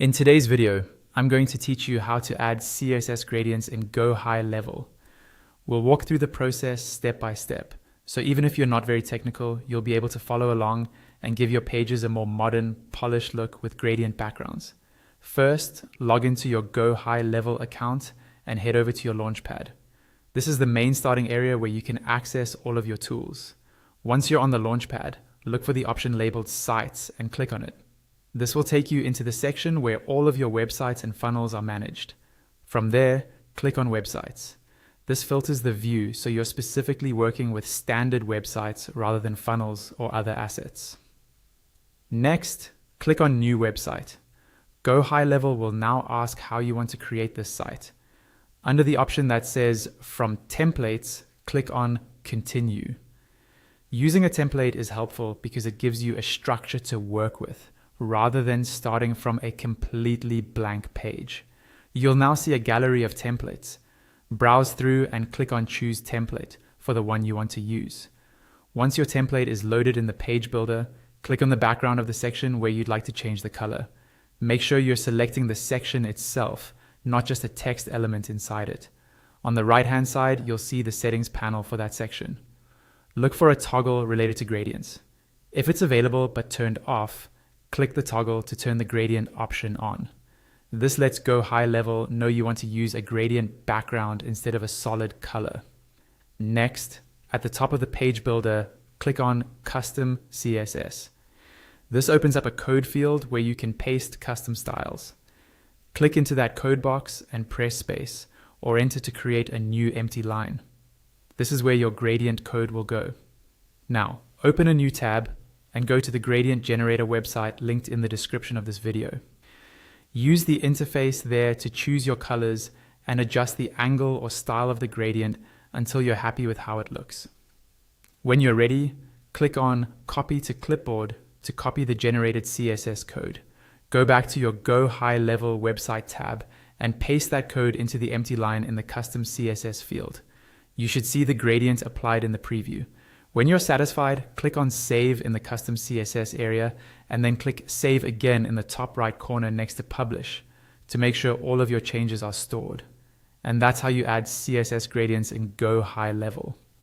In today's video, I'm going to teach you how to add CSS gradients in GoHighLevel. We'll walk through the process step by step, so even if you're not very technical, you'll be able to follow along and give your pages a more modern, polished look with gradient backgrounds. First, log into your GoHighLevel account and head over to your Launchpad. This is the main starting area where you can access all of your tools. Once you're on the Launchpad, look for the option labeled Sites and click on it. This will take you into the section where all of your websites and funnels are managed. From there, click on Websites. This filters the view so you're specifically working with standard websites rather than funnels or other assets. Next, click on New Website. GoHighLevel will now ask how you want to create this site. Under the option that says From Templates, click on Continue. Using a template is helpful because it gives you a structure to work with, rather than starting from a completely blank page. You'll now see a gallery of templates. Browse through and click on Choose Template for the one you want to use. Once your template is loaded in the page builder, click on the background of the section where you'd like to change the color. Make sure you're selecting the section itself, not just a text element inside it. On the right-hand side, you'll see the settings panel for that section. Look for a toggle related to gradients. If it's available but turned off, click the toggle to turn the gradient option on. This lets GoHighLevel know you want to use a gradient background instead of a solid color. Next, at the top of the page builder, click on Custom CSS. This opens up a code field where you can paste custom styles. Click into that code box and press space, or enter to create a new empty line. This is where your gradient code will go. Now, open a new tab and go to the gradient generator website linked in the description of this video. Use the interface there to choose your colors and adjust the angle or style of the gradient until you're happy with how it looks. When you're ready, click on Copy to Clipboard to copy the generated CSS code. Go back to your GoHighLevel website tab and paste that code into the empty line in the custom CSS field. You should see the gradient applied in the preview. When you're satisfied, click on Save in the custom CSS area and then click Save again in the top right corner next to Publish to make sure all of your changes are stored. And that's how you add CSS gradients in GoHighLevel.